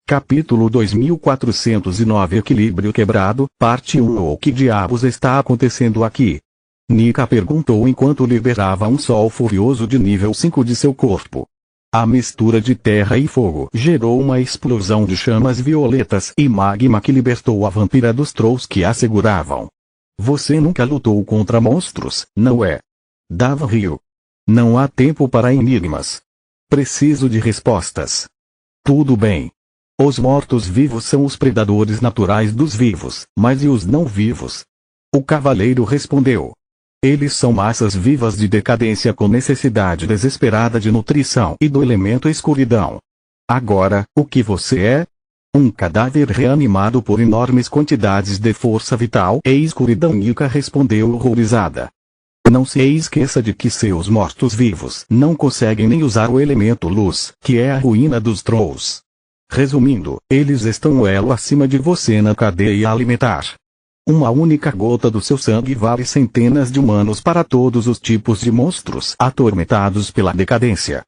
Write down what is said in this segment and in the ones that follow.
Capítulo 2409 Equilíbrio quebrado, parte 1. O que diabos está acontecendo aqui? Nika perguntou enquanto liberava um sol furioso de nível 5 de seu corpo. A mistura de terra e fogo gerou uma explosão de chamas violetas e magma que libertou a vampira dos trolls que a seguravam. Você nunca lutou contra monstros, não é? Davan riu. Não há tempo para enigmas. Preciso de respostas. Tudo bem. Os mortos-vivos são os predadores naturais dos vivos, mas e os não-vivos? O cavaleiro respondeu. Eles são massas vivas de decadência com necessidade desesperada de nutrição e do elemento escuridão. Agora, o que você é? Um cadáver reanimado por enormes quantidades de força vital e escuridão. Nika respondeu horrorizada. Não se esqueça de que seus mortos-vivos não conseguem nem usar o elemento luz, que é a ruína dos trolls. Resumindo, eles estão um elo acima de você na cadeia alimentar. Uma única gota do seu sangue vale centenas de humanos para todos os tipos de monstros atormentados pela decadência.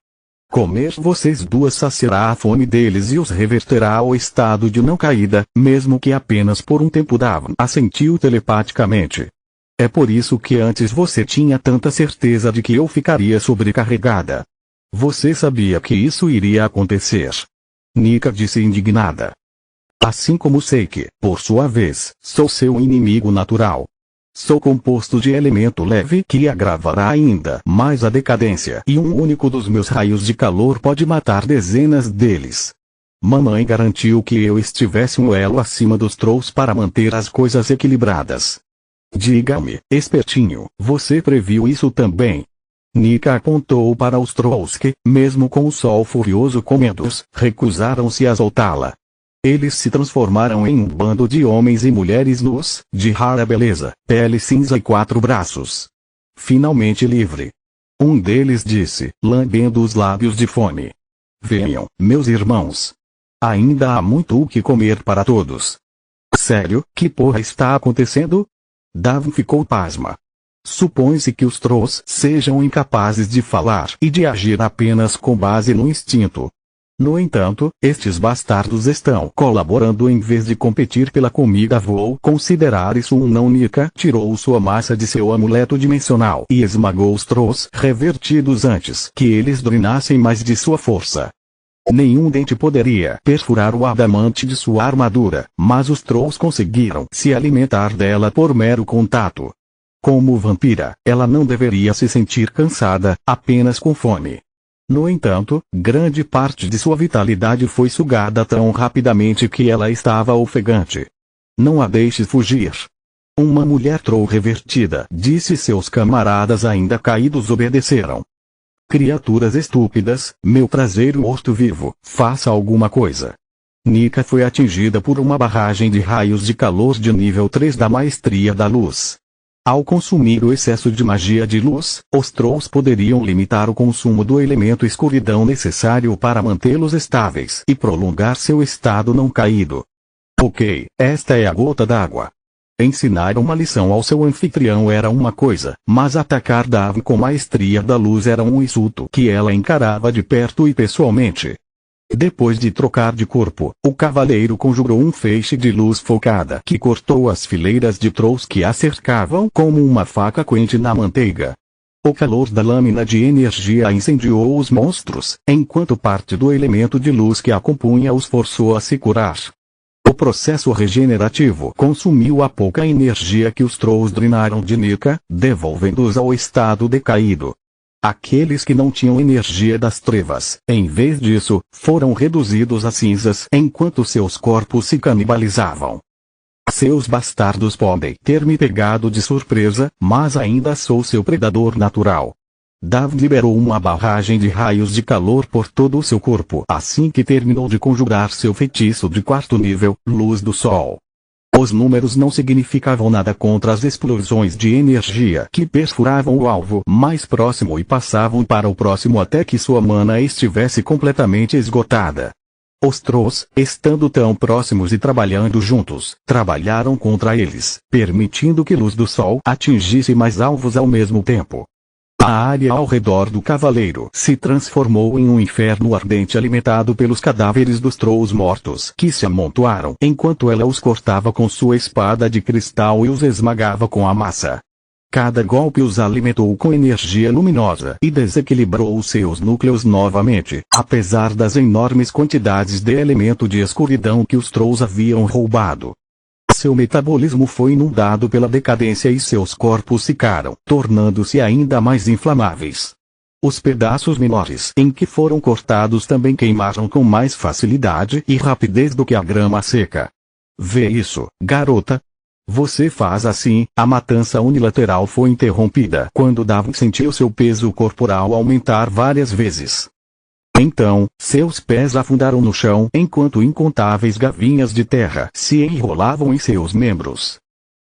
Comer vocês duas saciará a fome deles e os reverterá ao estado de não caída, mesmo que apenas por um tempo. Davan assentiu telepaticamente. É por isso que antes você tinha tanta certeza de que eu ficaria sobrecarregada. Você sabia que isso iria acontecer. Nika disse indignada. Assim como sei que, por sua vez, sou seu inimigo natural. Sou composto de elemento leve que agravará ainda mais a decadência e um único dos meus raios de calor pode matar dezenas deles. Mamãe garantiu que eu estivesse um elo acima dos trolls para manter as coisas equilibradas. Diga-me, espertinho, você previu isso também? Nika apontou para os trolls que, mesmo com o sol furioso comendo-os, recusaram-se a soltá-la. Eles se transformaram em um bando de homens e mulheres nus, de rara beleza, pele cinza e 4 braços. Finalmente livre. Um deles disse, lambendo os lábios de fome. Venham, meus irmãos. Ainda há muito o que comer para todos. Sério, que porra está acontecendo? Davan ficou pasma. Supõe-se que os trolls sejam incapazes de falar e de agir apenas com base no instinto. No entanto, estes bastardos estão colaborando em vez de competir pela comida. Vou considerar isso um não. Nika tirou sua massa de seu amuleto dimensional e esmagou os trolls revertidos antes que eles drenassem mais de sua força. Nenhum dente poderia perfurar o adamante de sua armadura, mas os trolls conseguiram se alimentar dela por mero contato. Como vampira, ela não deveria se sentir cansada, apenas com fome. No entanto, grande parte de sua vitalidade foi sugada tão rapidamente que ela estava ofegante. Não a deixe fugir. Uma mulher troll revertida, disse. Seus camaradas ainda caídos obedeceram. Criaturas estúpidas, meu traseiro morto-vivo, faça alguma coisa. Nika foi atingida por uma barragem de raios de calor de nível 3 da maestria da luz. Ao consumir o excesso de magia de luz, os trolls poderiam limitar o consumo do elemento escuridão necessário para mantê-los estáveis e prolongar seu estado não caído. Ok, esta é a gota d'água. Ensinar uma lição ao seu anfitrião era uma coisa, mas atacar Davan com maestria da luz era um insulto que ela encarava de perto e pessoalmente. Depois de trocar de corpo, o cavaleiro conjurou um feixe de luz focada que cortou as fileiras de trolls que a cercavam como uma faca quente na manteiga. O calor da lâmina de energia incendiou os monstros, enquanto parte do elemento de luz que a compunha os forçou a se curar. O processo regenerativo consumiu a pouca energia que os trolls drenaram de Nika, devolvendo-os ao estado decaído. Aqueles que não tinham energia das trevas, em vez disso, foram reduzidos a cinzas enquanto seus corpos se canibalizavam. Seus bastardos podem ter me pegado de surpresa, mas ainda sou seu predador natural. Davan liberou uma barragem de raios de calor por todo o seu corpo assim que terminou de conjurar seu feitiço de 4º nível, Luz do Sol. Os números não significavam nada contra as explosões de energia que perfuravam o alvo mais próximo e passavam para o próximo até que sua mana estivesse completamente esgotada. Os trolls, estando tão próximos e trabalhando juntos, trabalharam contra eles, permitindo que Luz do Sol atingisse mais alvos ao mesmo tempo. A área ao redor do cavaleiro se transformou em um inferno ardente alimentado pelos cadáveres dos trolls mortos que se amontoaram enquanto ela os cortava com sua espada de cristal e os esmagava com a massa. Cada golpe os alimentou com energia luminosa e desequilibrou os seus núcleos novamente, apesar das enormes quantidades de elemento de escuridão que os trolls haviam roubado. Seu metabolismo foi inundado pela decadência e seus corpos ficaram, tornando-se ainda mais inflamáveis. Os pedaços menores em que foram cortados também queimaram com mais facilidade e rapidez do que a grama seca. Vê isso, garota? Você faz assim. A matança unilateral foi interrompida quando Davin sentiu seu peso corporal aumentar várias vezes. Então, seus pés afundaram no chão enquanto incontáveis gavinhas de terra se enrolavam em seus membros.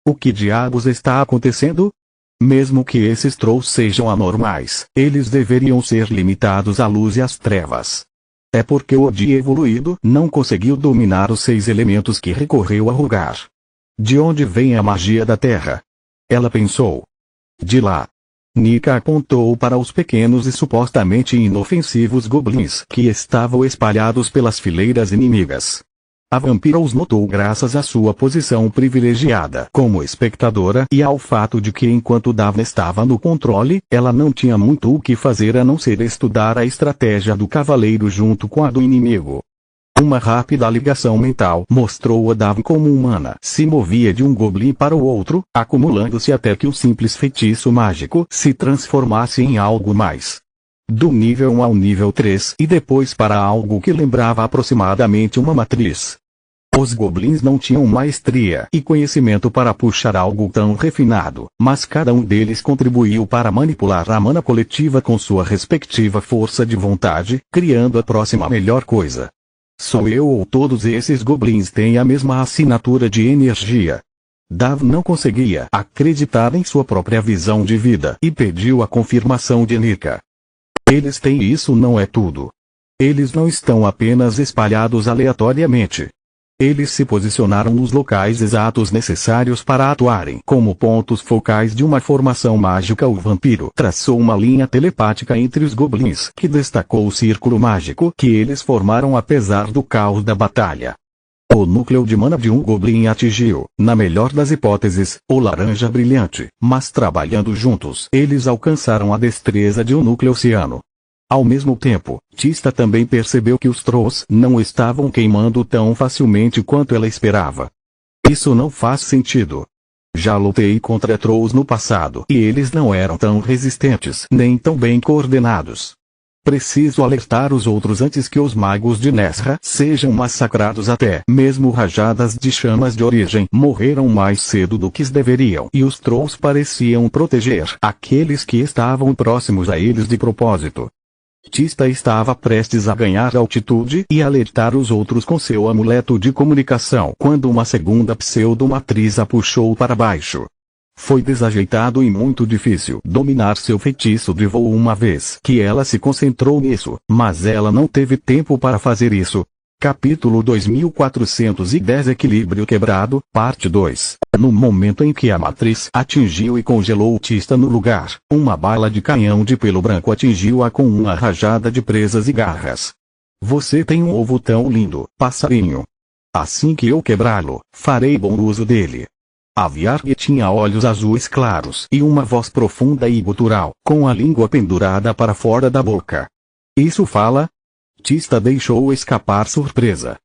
O que diabos está acontecendo? Mesmo que esses trolls sejam anormais, eles deveriam ser limitados à luz e às trevas. É porque o dia evoluído não conseguiu dominar os 6 elementos que recorreu a rogar. De onde vem a magia da terra? Ela pensou. De lá. Nika apontou para os pequenos e supostamente inofensivos goblins que estavam espalhados pelas fileiras inimigas. A vampira os notou graças à sua posição privilegiada como espectadora e ao fato de que enquanto Davin estava no controle, ela não tinha muito o que fazer a não ser estudar a estratégia do cavaleiro junto com a do inimigo. Uma rápida ligação mental mostrou a Davin como humana se movia de um goblin para o outro, acumulando-se até que um simples feitiço mágico se transformasse em algo mais. Do nível 1 ao nível 3 e depois para algo que lembrava aproximadamente uma matriz. Os goblins não tinham maestria e conhecimento para puxar algo tão refinado, mas cada um deles contribuiu para manipular a mana coletiva com sua respectiva força de vontade, criando a próxima melhor coisa. Sou eu ou todos esses goblins têm a mesma assinatura de energia? Davin não conseguia acreditar em sua própria visão de vida e pediu a confirmação de Nika. Eles têm isso, não é tudo. Eles não estão apenas espalhados aleatoriamente. Eles se posicionaram nos locais exatos necessários para atuarem como pontos focais de uma formação mágica. O vampiro traçou uma linha telepática entre os goblins que destacou o círculo mágico que eles formaram apesar do caos da batalha. O núcleo de mana de um goblin atingiu, na melhor das hipóteses, o laranja brilhante, mas trabalhando juntos, eles alcançaram a destreza de um núcleo ciano. Ao mesmo tempo, Tista também percebeu que os trolls não estavam queimando tão facilmente quanto ela esperava. Isso não faz sentido. Já lutei contra trolls no passado e eles não eram tão resistentes nem tão bem coordenados. Preciso alertar os outros antes que os magos de Nesra sejam massacrados. Até mesmo rajadas de chamas de origem morreram mais cedo do que deveriam e os trolls pareciam proteger aqueles que estavam próximos a eles de propósito. Tista estava prestes a ganhar altitude e alertar os outros com seu amuleto de comunicação quando uma segunda pseudo-matriz a puxou para baixo. Foi desajeitado e muito difícil dominar seu feitiço de voo uma vez que ela se concentrou nisso, mas ela não teve tempo para fazer isso. Capítulo 2410 Equilíbrio Quebrado, Parte 2. No momento em que a matriz atingiu e congelou Tista no lugar, uma bala de canhão de pelo branco atingiu-a com uma rajada de presas e garras. Você tem um ovo tão lindo, passarinho. Assim que eu quebrá-lo, farei bom uso dele. A Viarg tinha olhos azuis claros e uma voz profunda e gutural, com a língua pendurada para fora da boca. Isso fala? Tista deixou escapar surpresa.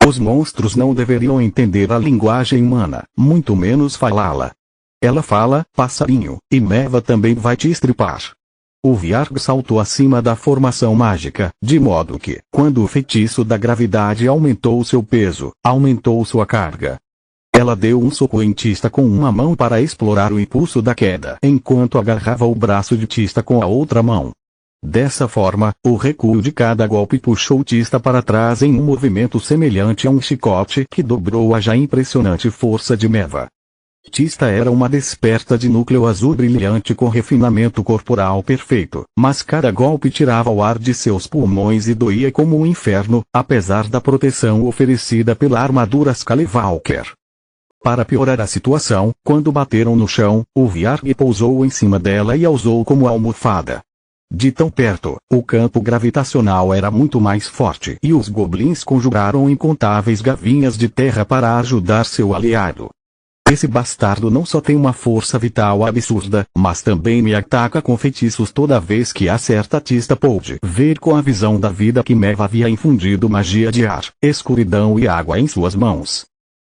Os monstros não deveriam entender a linguagem humana, muito menos falá-la. Ela fala, passarinho, e Meva também vai te estripar. O Viarg saltou acima da formação mágica, de modo que, quando o feitiço da gravidade aumentou seu peso, aumentou sua carga. Ela deu um soco em Tista com uma mão para explorar o impulso da queda, enquanto agarrava o braço de Tista com a outra mão. Dessa forma, o recuo de cada golpe puxou Tista para trás em um movimento semelhante a um chicote que dobrou a já impressionante força de Meva. Tista era uma desperta de núcleo azul brilhante com refinamento corporal perfeito, mas cada golpe tirava o ar de seus pulmões e doía como um inferno, apesar da proteção oferecida pela armadura Skywalker. Para piorar a situação, quando bateram no chão, o Viarg pousou em cima dela e a usou como almofada. De tão perto, o campo gravitacional era muito mais forte e os goblins conjuraram incontáveis gavinhas de terra para ajudar seu aliado. Esse bastardo não só tem uma força vital absurda, mas também me ataca com feitiços toda vez que acerta. Tista pôde ver com a visão da vida que Maeve havia infundido magia de ar, escuridão e água em suas mãos.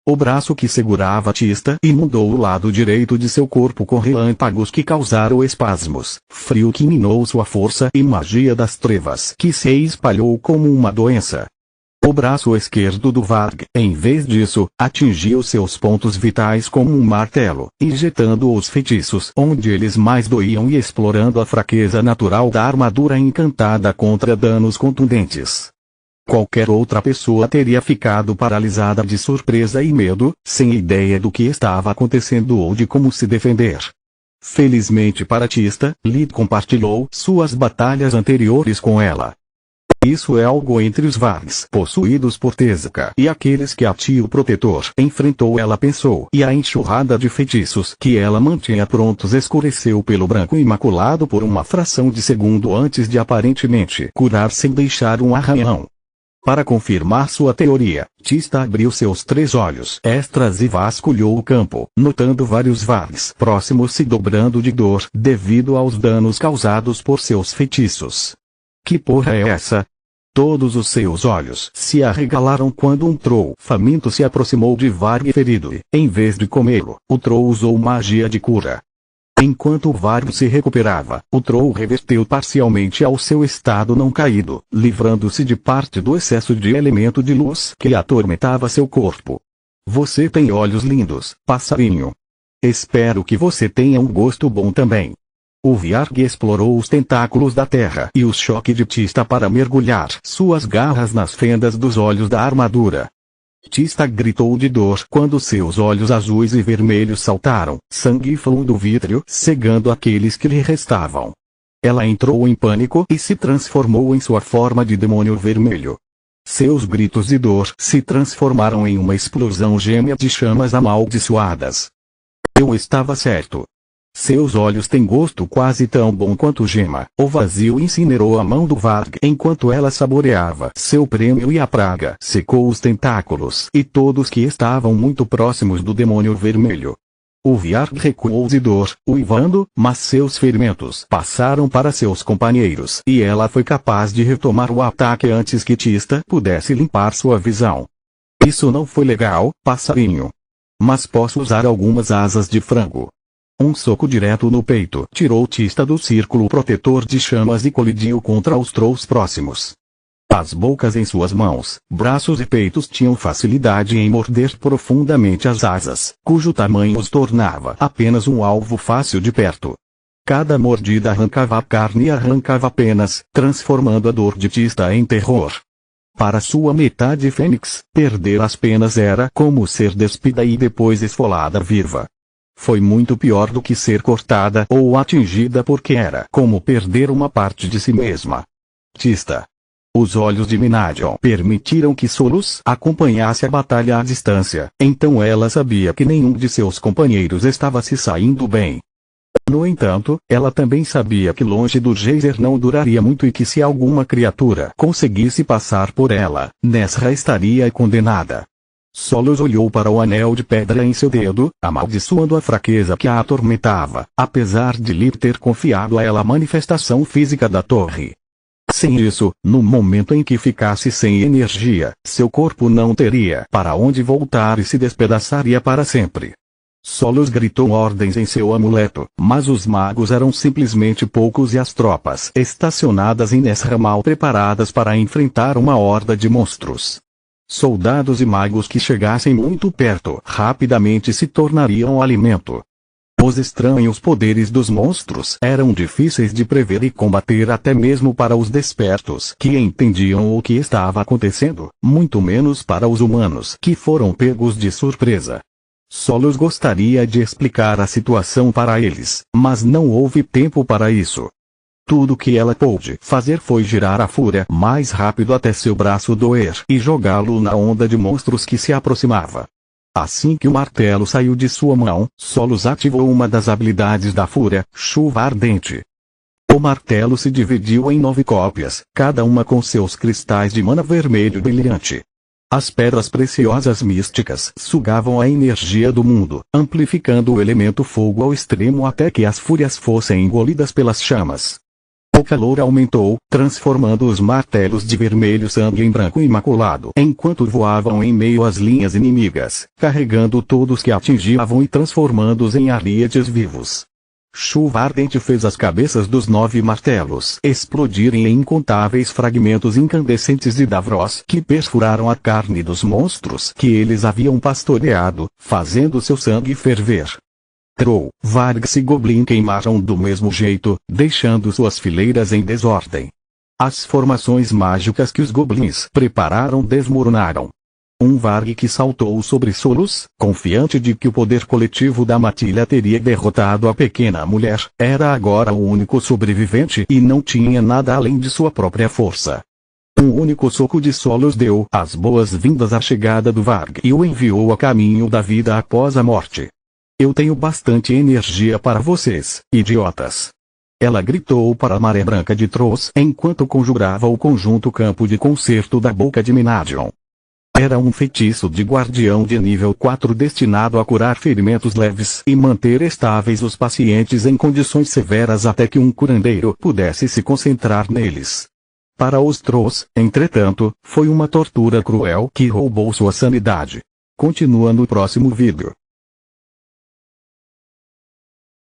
O braço que segurava Tista inundou o lado direito de seu corpo com relâmpagos que causaram espasmos, frio que minou sua força e magia das trevas que se espalhou como uma doença. O braço esquerdo do Varg, em vez disso, atingiu seus pontos vitais como um martelo, injetando os feitiços onde eles mais doíam e explorando a fraqueza natural da armadura encantada contra danos contundentes. Qualquer outra pessoa teria ficado paralisada de surpresa e medo, sem ideia do que estava acontecendo ou de como se defender. Felizmente para Tista, Lid compartilhou suas batalhas anteriores com ela. Isso é algo entre os Vargs possuídos por Tezuka e aqueles que a Tio Protetor enfrentou, ela pensou, e a enxurrada de feitiços que ela mantinha prontos escureceu pelo branco imaculado por uma fração de segundo antes de aparentemente curar sem deixar um arranhão. Para confirmar sua teoria, Tista abriu seus 3 olhos extras e vasculhou o campo, notando vários Vargs próximos se dobrando de dor devido aos danos causados por seus feitiços. Que porra é essa? Todos os seus olhos se arregalaram quando um Troll faminto se aproximou de Varg ferido e, em vez de comê-lo, o Troll usou magia de cura. Enquanto o Varg se recuperava, o Troll reverteu parcialmente ao seu estado não caído, livrando-se de parte do excesso de elemento de luz que atormentava seu corpo. Você tem olhos lindos, passarinho. Espero que você tenha um gosto bom também. O Viarg explorou os tentáculos da terra e o choque de Tista para mergulhar suas garras nas fendas dos olhos da armadura. Tista gritou de dor quando seus olhos azuis e vermelhos saltaram, sangue fluiu do vítreo, cegando aqueles que lhe restavam. Ela entrou em pânico e se transformou em sua forma de demônio vermelho. Seus gritos de dor se transformaram em uma explosão gêmea de chamas amaldiçoadas. Eu estava certo. Seus olhos têm gosto quase tão bom quanto gema. O vazio incinerou a mão do Varg enquanto ela saboreava seu prêmio e a praga secou os tentáculos e todos que estavam muito próximos do demônio vermelho. O Viarg recuou de dor, uivando, mas seus ferimentos passaram para seus companheiros e ela foi capaz de retomar o ataque antes que Tista pudesse limpar sua visão. Isso não foi legal, passarinho. Mas posso usar algumas asas de frango. Um soco direto no peito tirou Tista do círculo protetor de chamas e colidiu contra os Trolls próximos. As bocas em suas mãos, braços e peitos tinham facilidade em morder profundamente as asas, cujo tamanho os tornava apenas um alvo fácil de perto. Cada mordida arrancava a carne e arrancava penas, transformando a dor de Tista em terror. Para sua metade fênix, perder as penas era como ser despida e depois esfolada viva. Foi muito pior do que ser cortada ou atingida porque era como perder uma parte de si mesma. Tista. Os olhos de Minadion permitiram que Solus acompanhasse a batalha à distância, então ela sabia que nenhum de seus companheiros estava se saindo bem. No entanto, ela também sabia que longe do geyser não duraria muito e que se alguma criatura conseguisse passar por ela, Nesra estaria condenada. Solus olhou para o anel de pedra em seu dedo, amaldiçoando a fraqueza que a atormentava, apesar de lhe ter confiado a ela a manifestação física da torre. Sem isso, no momento em que ficasse sem energia, seu corpo não teria para onde voltar e se despedaçaria para sempre. Solus gritou ordens em seu amuleto, mas os magos eram simplesmente poucos e as tropas estacionadas em Nesra mal preparadas para enfrentar uma horda de monstros. Soldados e magos que chegassem muito perto rapidamente se tornariam alimento. Os estranhos poderes dos monstros eram difíceis de prever e combater até mesmo para os despertos que entendiam o que estava acontecendo, muito menos para os humanos que foram pegos de surpresa. Solus gostaria de explicar a situação para eles, mas não houve tempo para isso. Tudo que ela pôde fazer foi girar a fúria mais rápido até seu braço doer e jogá-lo na onda de monstros que se aproximava. Assim que o martelo saiu de sua mão, Solos ativou uma das habilidades da fúria, Chuva Ardente. O martelo se dividiu em 9 cópias, cada uma com seus cristais de mana vermelho brilhante. As pedras preciosas místicas sugavam a energia do mundo, amplificando o elemento fogo ao extremo até que as fúrias fossem engolidas pelas chamas. O calor aumentou, transformando os martelos de vermelho sangue em branco imaculado, enquanto voavam em meio às linhas inimigas, carregando todos que atingiam e transformando-os em ariates vivos. Chuva Ardente fez as cabeças dos 9 martelos explodirem em incontáveis fragmentos incandescentes de Davros que perfuraram a carne dos monstros que eles haviam pastoreado, fazendo seu sangue ferver. Troll, Vargas e Goblin queimaram do mesmo jeito, deixando suas fileiras em desordem. As formações mágicas que os goblins prepararam desmoronaram. Um Varg que saltou sobre Solos, confiante de que o poder coletivo da matilha teria derrotado a pequena mulher, era agora o único sobrevivente e não tinha nada além de sua própria força. Um único soco de Solos deu as boas-vindas à chegada do Varg e o enviou a caminho da vida após a morte. Eu tenho bastante energia para vocês, idiotas. Ela gritou para a Maré Branca de Tross enquanto conjurava o conjunto campo de concerto da boca de Minadion. Era um feitiço de guardião de nível 4 destinado a curar ferimentos leves e manter estáveis os pacientes em condições severas até que um curandeiro pudesse se concentrar neles. Para os Tross, entretanto, foi uma tortura cruel que roubou sua sanidade. Continua no próximo vídeo.